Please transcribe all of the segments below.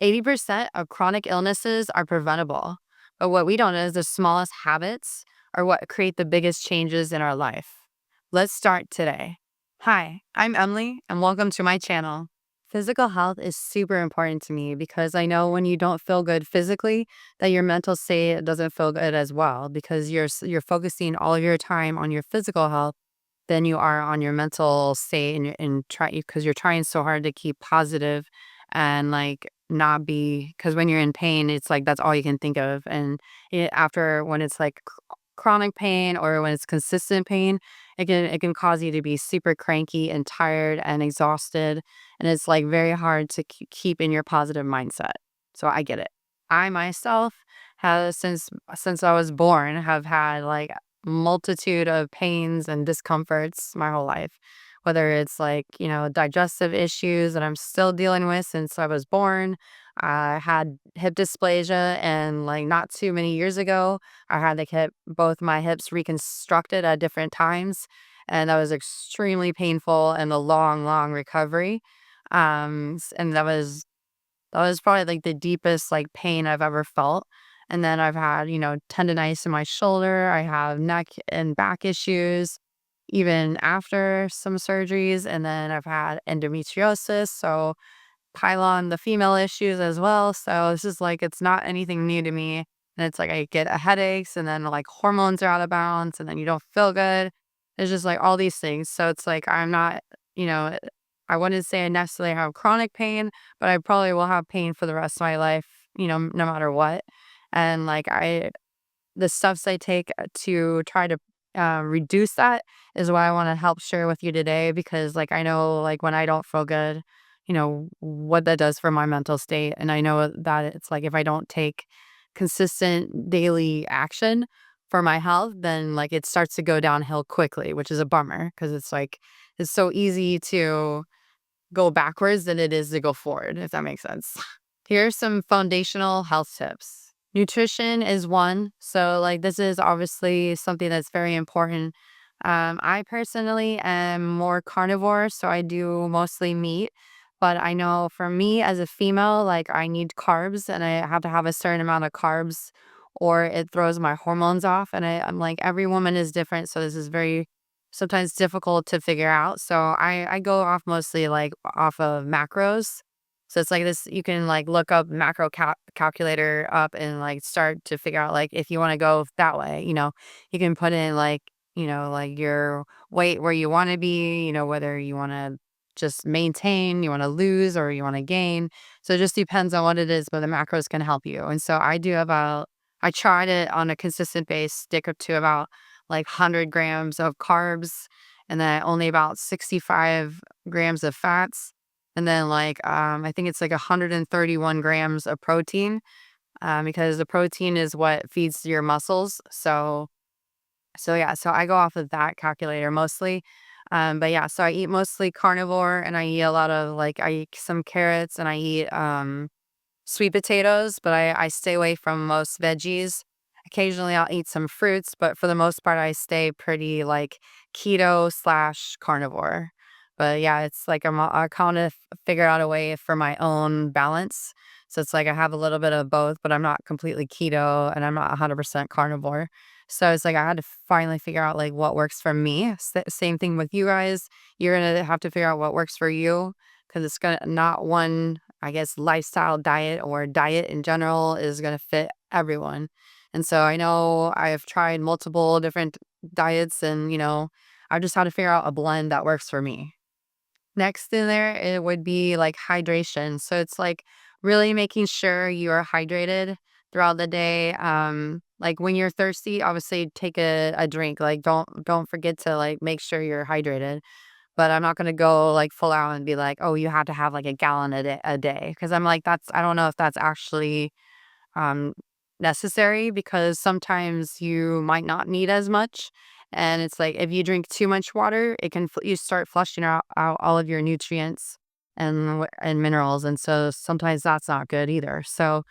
80% of chronic illnesses are preventable, but what we don't know is the smallest habits are what create the biggest changes in our life. Let's start today. Hi, I'm Emily, and welcome to my channel. Physical health is super important to me because I know when you don't feel good physically, that your mental state doesn't feel good as well because you're focusing all of your time on your physical health than you are on your mental state and try because you're trying so hard to keep positive and like not be because when you're in pain it's like that's all you can think of after when it's like chronic pain or when it's consistent pain it can cause you to be super cranky and tired and exhausted, and it's like very hard to keep in your positive mindset. So I get it. I myself have since I was born have had like multitude of pains and discomforts my whole life, whether it's like, digestive issues that I'm still dealing with since I was born. I had hip dysplasia, and like not too many years ago, I had to get both my hips reconstructed at different times. And that was extremely painful and a long, long recovery. And that was probably, like, the deepest, like, pain I've ever felt, and then I've had, tendonitis in my shoulder, I have neck and back issues even after some surgeries, and then I've had endometriosis, so pylon, the female issues as well, so it's just, like, it's not anything new to me, and it's like I get headaches, and then, like, hormones are out of balance, and then you don't feel good. It's just, like, all these things, so it's like I'm not, you know I wouldn't say I necessarily have chronic pain, but I probably will have pain for the rest of my life, no matter what. And like the steps I take to try to reduce that is what I want to help share with you today because like I know like when I don't feel good, what that does for my mental state. And I know that it's like if I don't take consistent daily action for my health, then like it starts to go downhill quickly, which is a bummer because it's like it's so easy to go backwards than it is to go forward, if that makes sense. Here are some foundational health tips. Nutrition is one. So, like, this is obviously something that's very important. I personally am more carnivore, so I do mostly meat. But I know for me as a female, like, I need carbs and I have to have a certain amount of carbs or it throws my hormones off. And I'm like, every woman is different. So, this is very sometimes difficult to figure out. So, I go off mostly like off of macros, so it's like this, you can like look up macro calculator up and like start to figure out like if you want to go that way, you can put in like, like your weight where you want to be, whether you want to just maintain, you want to lose or you want to gain. So it just depends on what it is, but the macros can help you. And so I tried it on a consistent base, stick up to about like 100 grams of carbs and then only about 65 grams of fats, and then like I think it's like 131 grams of protein, because the protein is what feeds your muscles. So yeah, so I go off of that calculator mostly. But yeah, so I eat mostly carnivore and I eat a lot of like I eat some carrots and I eat sweet potatoes, but I stay away from most veggies. Occasionally I'll eat some fruits, but for the most part I stay pretty like keto slash carnivore. But yeah, it's like I kind of figure out a way for my own balance. So it's like I have a little bit of both, but I'm not completely keto and I'm not 100% carnivore. So it's like I had to finally figure out like what works for me. Same thing with you guys. You're gonna have to figure out what works for you because it's gonna not one, I guess, lifestyle diet or diet in general is gonna fit everyone. And so I know I've tried multiple different diets and I just had to figure out a blend that works for me. Next in there, it would be like hydration. So it's like really making sure you are hydrated throughout the day. Like when you're thirsty, obviously take a drink. Like don't forget to like make sure you're hydrated. But I'm not gonna go like full out and be like, oh, you have to have like a gallon a day. Cause I'm like, I don't know if that's actually um, necessary because sometimes you might not need as much. And it's like if you drink too much water, it can you start flushing out all of your nutrients and minerals, and so sometimes that's not good either. So,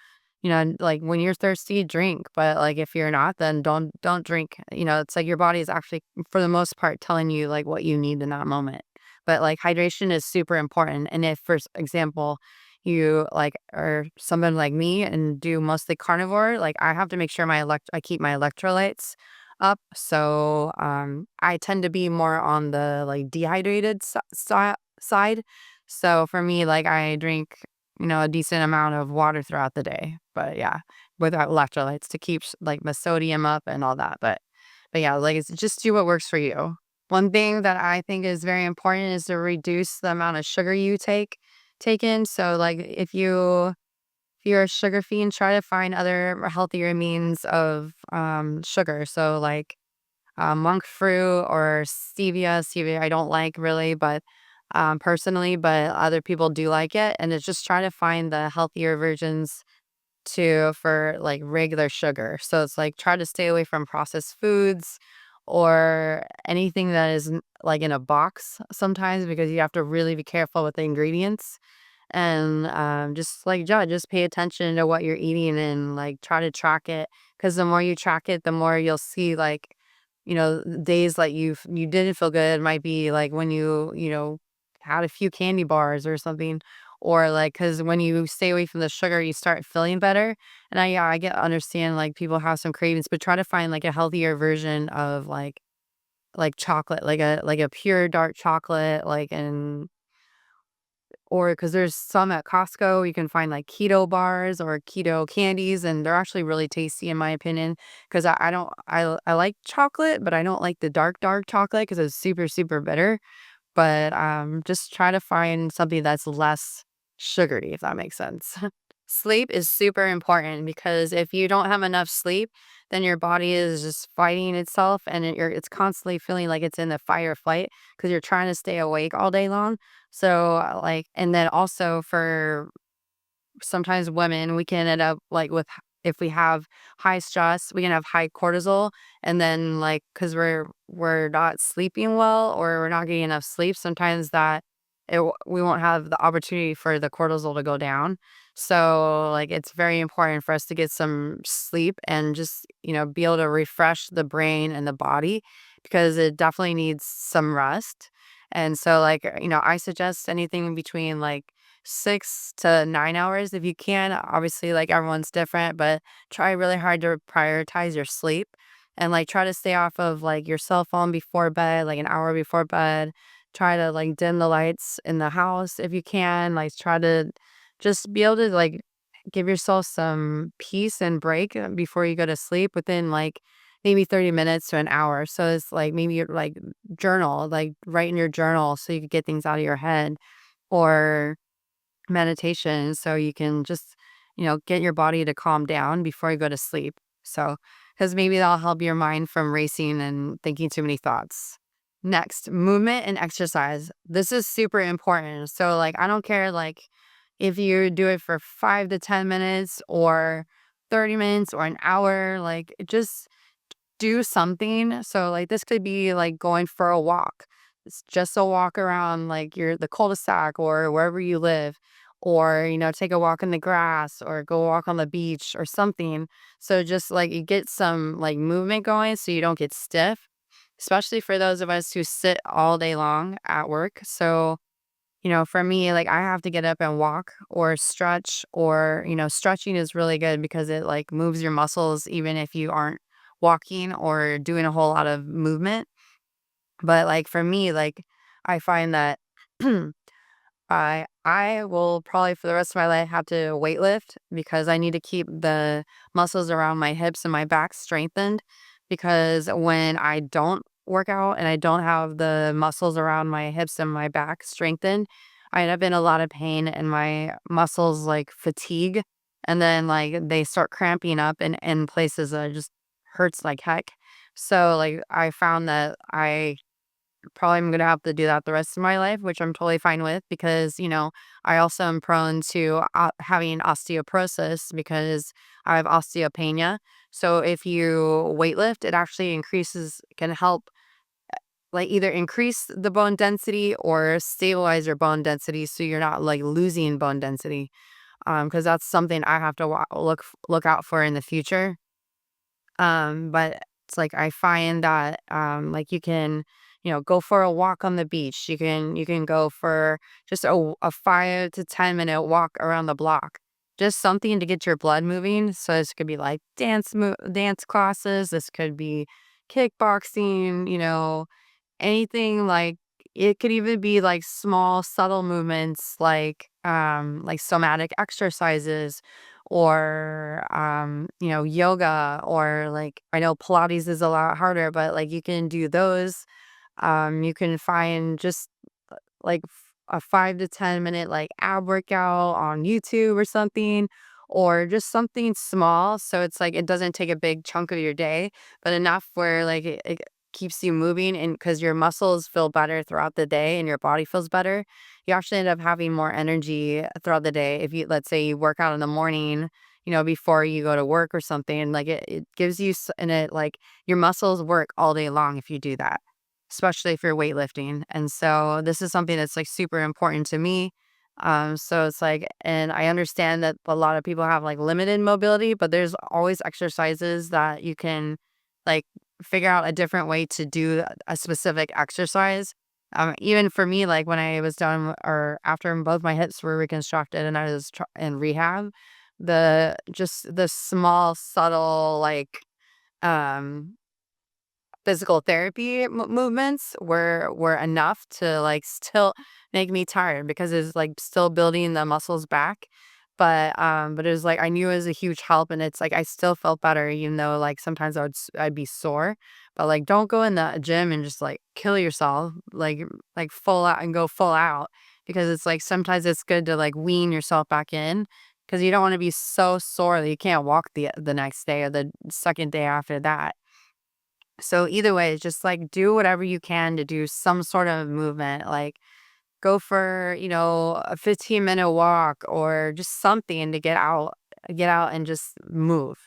like when you're thirsty, drink, but like if you're not, then don't drink. It's like your body is actually for the most part telling you like what you need in that moment. But like hydration is super important, and if for example you like or someone like me and do mostly carnivore, like I have to make sure I keep my electrolytes up. So I tend to be more on the like dehydrated side. So for me, like I drink, a decent amount of water throughout the day. But yeah, without electrolytes to keep like the sodium up and all that. But yeah, like it's just do what works for you. One thing that I think is very important is to reduce the amount of sugar you take in. So like if you're a sugar fiend, try to find other healthier means of sugar. So like monk fruit or stevia. Stevia I don't like really, but personally, but other people do like it. And it's just trying to find the healthier versions for like regular sugar. So it's like try to stay away from processed foods or anything that is like in a box sometimes because you have to really be careful with the ingredients and just like just pay attention to what you're eating and like try to track it because the more you track it the more you'll see like days like you didn't feel good might be like when you had a few candy bars or something or like because when you stay away from the sugar you start feeling better and I get understand like people have some cravings but try to find like a healthier version of like chocolate like a pure dark chocolate like and or because there's some at Costco, you can find like keto bars or keto candies, and they're actually really tasty in my opinion. Because I don't, I like chocolate, but I don't like the dark chocolate because it's super, super bitter. But just try to find something that's less sugary, if that makes sense. Sleep is super important because if you don't have enough sleep, then your body is just fighting itself and it's constantly feeling like it's in the fight or flight because you're trying to stay awake all day long. So like and then also for sometimes women, we can end up like if we have high stress, we can have high cortisol, and then like because we're not sleeping well or we're not getting enough sleep, sometimes we won't have the opportunity for the cortisol to go down. So like it's very important for us to get some sleep and just be able to refresh the brain and the body because it definitely needs some rest. And so like I suggest anything between like 6 to 9 hours if you can. Obviously, like everyone's different, but try really hard to prioritize your sleep and like try to stay off of like your cell phone before bed, like an hour before bed. Try to like dim the lights in the house if you can. Like try to just be able to like give yourself some peace and break before you go to sleep within like maybe 30 minutes to an hour. So it's like maybe you're like journal, like write in your journal so you can get things out of your head or meditation so you can just, get your body to calm down before you go to sleep. So, because maybe that'll help your mind from racing and thinking too many thoughts. Next, movement and exercise. This is super important. So, like, I don't care, like, if you do it for 5 to 10 minutes or 30 minutes or an hour, like, just do something. So like this could be like going for a walk. It's just a walk around like the cul-de-sac or wherever you live. Or, take a walk in the grass or go walk on the beach or something. So just like you get some like movement going so you don't get stiff, especially for those of us who sit all day long at work. So, for me, like I have to get up and walk or stretch or, stretching is really good because it like moves your muscles even if you aren't walking or doing a whole lot of movement. But like for me, like I find that I will probably for the rest of my life have to weightlift because I need to keep the muscles around my hips and my back strengthened because when I don't work out and I don't have the muscles around my hips and my back strengthened, I end up in a lot of pain and my muscles like fatigue and then like they start cramping up in places that just hurts like heck. So like I found that I probably am gonna have to do that the rest of my life, which I'm totally fine with because, I also am prone to having osteoporosis because I have osteopenia. So if you weightlift, it actually can help like either increase the bone density or stabilize your bone density so you're not like losing bone density. Because that's something I have to look out for in the future. But it's like I find that like go for a walk on the beach. You can go for just a 5 to 10 minute walk around the block. Just something to get your blood moving. So this could be like dance classes. This could be kickboxing, anything like it could even be like small subtle movements like somatic exercises or yoga or like I know Pilates is a lot harder, but like you can do those. You can find just like a 5 to 10 minute like ab workout on YouTube or something, or just something small. So it's like it doesn't take a big chunk of your day, but enough where like it keeps you moving and because your muscles feel better throughout the day and your body feels better. You actually end up having more energy throughout the day. If you, let's say you work out in the morning, before you go to work or something, like it gives you, and it like your muscles work all day long if you do that, especially if you're weightlifting. And so this is something that's like super important to me. So it's like, and I understand that a lot of people have like limited mobility, but there's always exercises that you can like figure out a different way to do a specific exercise. Even for me, like when I was done or after both my hips were reconstructed and I was in rehab, just the small, subtle, like, um, physical therapy movements were enough to like still make me tired because it's like still building the muscles back. But it was like I knew it was a huge help, and it's like I still felt better even though like sometimes I'd be sore. But like don't go in the gym and just like kill yourself like full out and go full out, because it's like sometimes it's good to like wean yourself back in, because you don't want to be so sore that you can't walk the next day or the second day after that. So either way, just like do whatever you can to do some sort of movement. Like go for, a 15-minute walk or just something to get out and just move.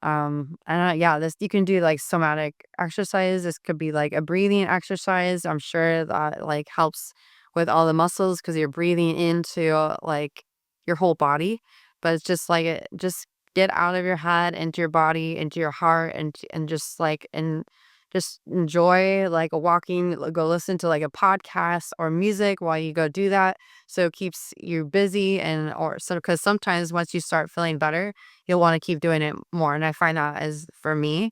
And yeah, this you can do like somatic exercise. This could be like a breathing exercise. I'm sure that like helps with all the muscles because you're breathing into like your whole body. But it's just like just get out of your head into your body, into your heart, and just enjoy like a walking. Go listen to like a podcast or music while you go do that. So it keeps you busy and or so because sometimes once you start feeling better you'll want to keep doing it more. And I find that as for me.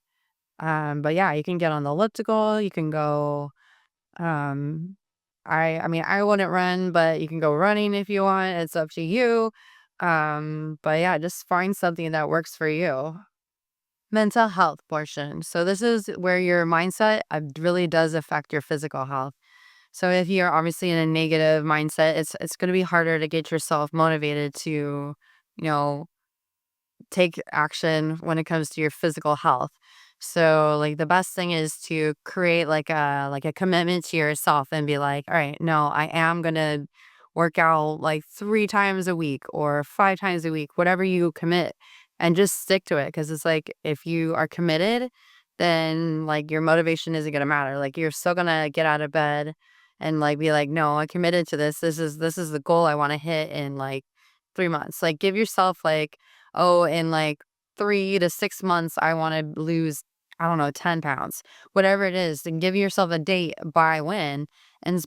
But yeah, you can get on the elliptical, you can go um I mean I wouldn't run, but you can go running if you want. It's up to you. But yeah, just find something that works for you. Mental health portion. So this is where your mindset really does affect your physical health. So if you're obviously in a negative mindset, it's going to be harder to get yourself motivated to, know, take action when it comes to your physical health. So like the best thing is to create like a commitment to yourself and be like, all right, no, I am gonna work out like 3 times a week or 5 times a week, whatever you commit, and just stick to it. Cause it's like if you are committed, then like your motivation isn't gonna matter. Like you're still gonna get out of bed and like be like, no, I committed to this. This is the goal I want to hit in like 3 months. Like give yourself like, oh, in like 3 to 6 months, I want to lose, I don't know, 10 pounds, whatever it is, and give yourself a date by when.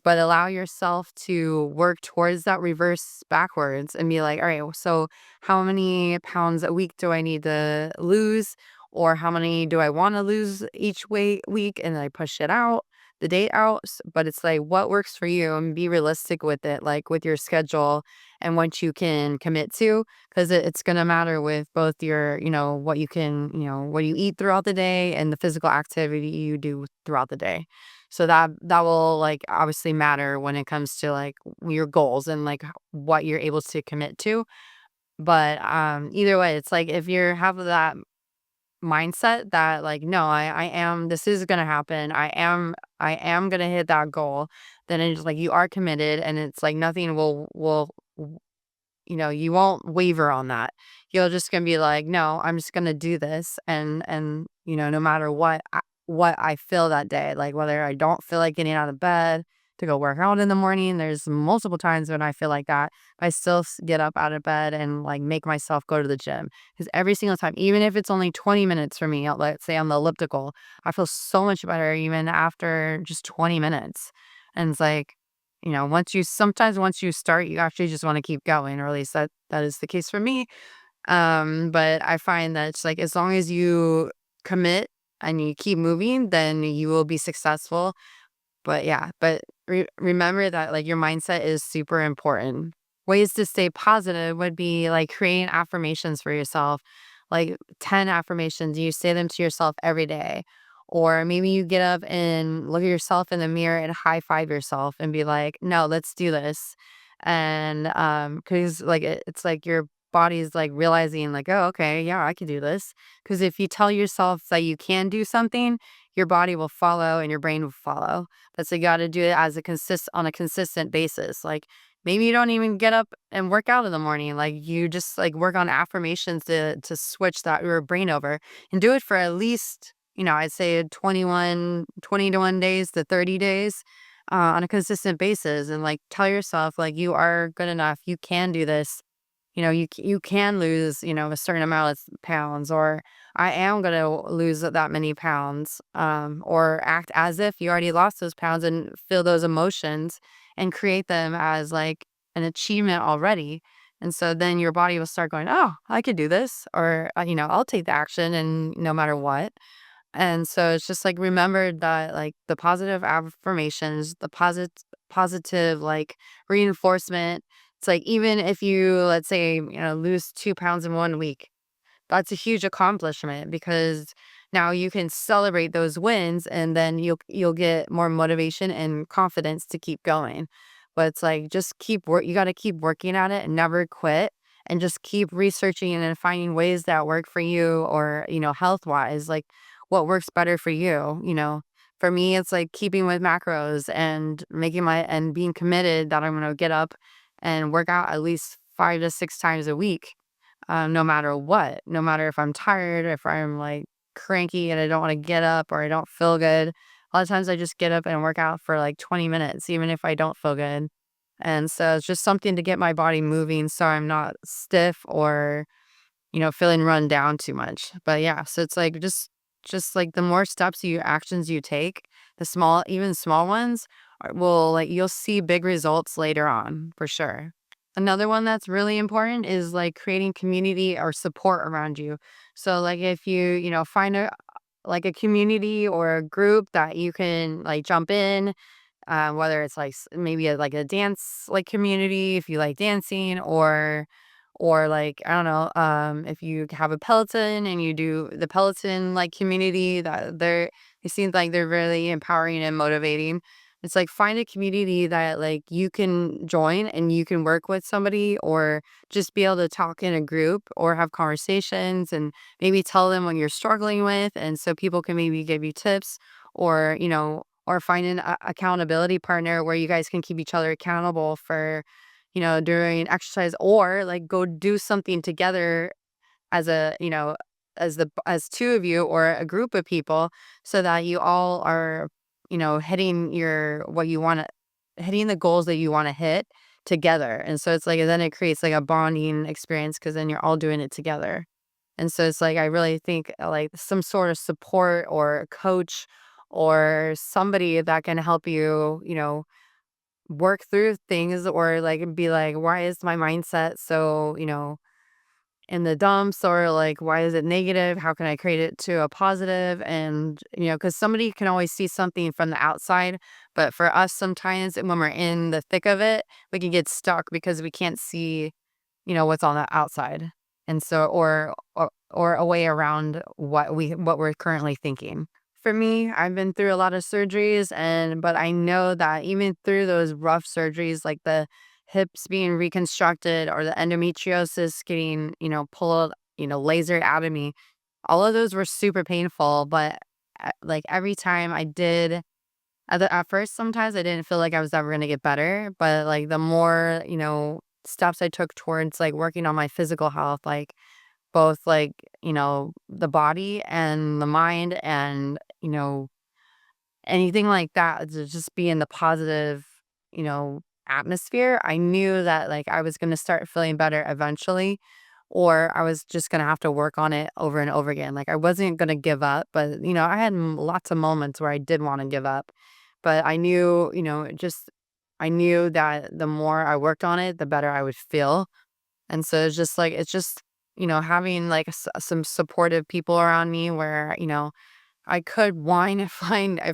But allow yourself to work towards that reverse backwards and be like, all right, so how many pounds a week do I need to lose? Or how many do I want to lose each week? And then I push it out, the date out. But it's like, what works for you and be realistic with it, like with your schedule and what you can commit to, because it's going to matter with both your, what you can, what you eat throughout the day and the physical activity you do throughout the day. So that will like obviously matter when it comes to like your goals and like what you're able to commit to. But either way, it's like if you have that mindset that like no, I am, this is gonna happen, I am gonna hit that goal, then it's like you are committed, and it's like nothing you won't waver on that. You're just gonna be like, no, I'm just gonna do this, and no matter what I feel that day, like whether I don't feel like getting out of bed, to go work out in the morning. There's multiple times when I feel like that. I still get up out of bed and like make myself go to the gym because every single time, even if it's only 20 minutes for me, let's say on the elliptical, I feel so much better even after just 20 minutes. And it's like, once you start, you actually just want to keep going, or at least that is the case for me. But I find that it's like as long as you commit and you keep moving, then you will be successful. But yeah, but remember that like your mindset is super important. Ways to stay positive would be like creating affirmations for yourself, like 10 affirmations. You say them to yourself every day. Or maybe you get up and look at yourself in the mirror and high five yourself and be like, no, let's do this. And because like it's like your body's like realizing like, oh, okay, yeah, I can do this. Because if you tell yourself that you can do something, your body will follow and your brain will follow. But so you got to do it as on a consistent basis. Like maybe you don't even get up and work out in the morning. Like you just like work on affirmations to switch that your brain over and do it for at least, I'd say 21 days to 30 days on a consistent basis, and like tell yourself like you are good enough. You can do this. You can lose, a certain amount of pounds, or I am going to lose that many pounds, or act as if you already lost those pounds and feel those emotions and create them as like an achievement already. And so then your body will start going, oh, I could do this, or, I'll take the action and no matter what. And so it's just like remember that like the positive affirmations, the positive like reinforcement. It's like even if you, let's say, lose 2 pounds in 1 week, that's a huge accomplishment because now you can celebrate those wins, and then you'll get more motivation and confidence to keep going. But it's like just you got to keep working at it and never quit, and just keep researching and then finding ways that work for you, or health wise, like what works better for you. For me it's like keeping with macros and being committed that I'm going to get up and work out at least 5 to 6 times a week, no matter what, no matter if I'm tired, if I'm like cranky and I don't want to get up or I don't feel good. A lot of times I just get up and work out for like 20 minutes, even if I don't feel good. And so it's just something to get my body moving so I'm not stiff or, feeling run down too much. But yeah, so it's like just like the more actions you take, even small ones will like you'll see big results later on for sure. Another one that's really important is like creating community or support around you. So like if you find a community or a group that you can like jump in, whether it's like maybe like a dance like community if you like dancing, or like I don't know, if you have a Peloton and you do the Peloton like community, that it seems like they're really empowering and motivating. It's like find a community that like you can join and you can work with somebody, or just be able to talk in a group or have conversations and maybe tell them what you're struggling with, and so people can maybe give you tips, or find an accountability partner where you guys can keep each other accountable for during exercise, or like go do something together as as two of you or a group of people, so that you all are, hitting hitting the goals that you want to hit together. And so it's like, then it creates like a bonding experience because then you're all doing it together. And so it's like, I really think like some sort of support or a coach or somebody that can help you, work through things, or like be like, why is my mindset so, in the dumps, or like, why is it negative? How can I create it to a positive? And, because somebody can always see something from the outside, but for us, sometimes when we're in the thick of it, we can get stuck because we can't see, what's on the outside. And so, or a way around what we're currently thinking. For me, I've been through a lot of surgeries, but I know that even through those rough surgeries, like the hips being reconstructed or the endometriosis getting, pulled, lasered out of me, all of those were super painful. But like every time I did, at first, sometimes I didn't feel like I was ever going to get better. But like the more, steps I took towards like working on my physical health, like both like, the body and the mind and, anything like that, to just be in the positive, atmosphere. I knew that like I was going to start feeling better eventually, or I was just going to have to work on it over and over again. Like I wasn't going to give up, but I had lots of moments where I did want to give up, but I knew, I knew that the more I worked on it, the better I would feel. And so it's just, having like some supportive people around me where, I could whine if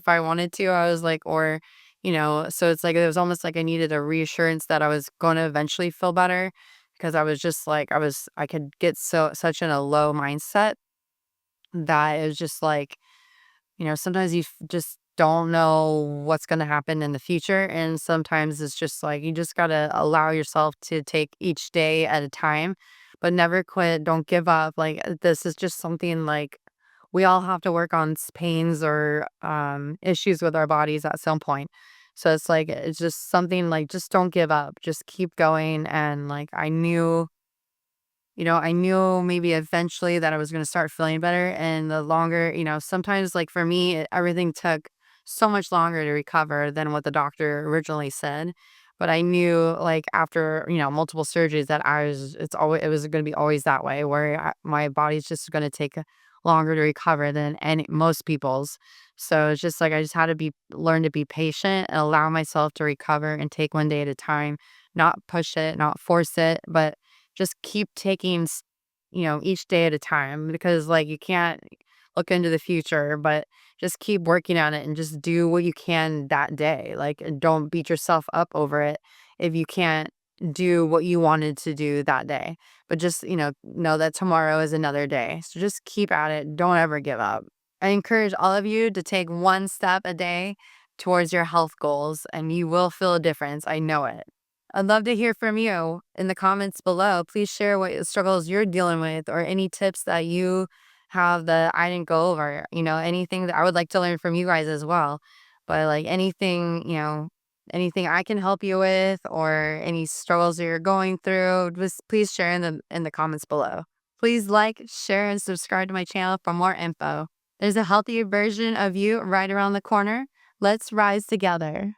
I wanted to. I was like, or, so it's like it was almost like I needed a reassurance that I was going to eventually feel better, because I was just like I could get such in a low mindset that it was just like, sometimes just don't know what's going to happen in the future. And sometimes it's just like you just got to allow yourself to take each day at a time, but never quit. Don't give up. Like this is just something like we all have to work on pains or issues with our bodies at some point. So it's like, it's just something like, just don't give up. Just keep going. And like, I knew maybe eventually that I was going to start feeling better. And the longer, sometimes like for me, everything took so much longer to recover than what the doctor originally said. But I knew like after, multiple surgeries that it was going to be always that way where my body's just going to take longer to recover than most people's. So it's just like, I just had to learn to be patient and allow myself to recover and take one day at a time, not push it, not force it, but just keep taking, each day at a time, because like you can't look into the future, but just keep working on it and just do what you can that day. Like, and don't beat yourself up over it if you can't do what you wanted to do that day. But just, know that tomorrow is another day. So just keep at it. Don't ever give up. I encourage all of you to take one step a day towards your health goals, and you will feel a difference. I know it. I'd love to hear from you in the comments below. Please share what struggles you're dealing with or any tips that you have that I didn't go over. Anything that I would like to learn from you guys as well. But like anything, anything I can help you with or any struggles that you're going through, just please share in the comments below. Please like, share, and subscribe to my channel for more info. There's a healthier version of you right around the corner. Let's rise together.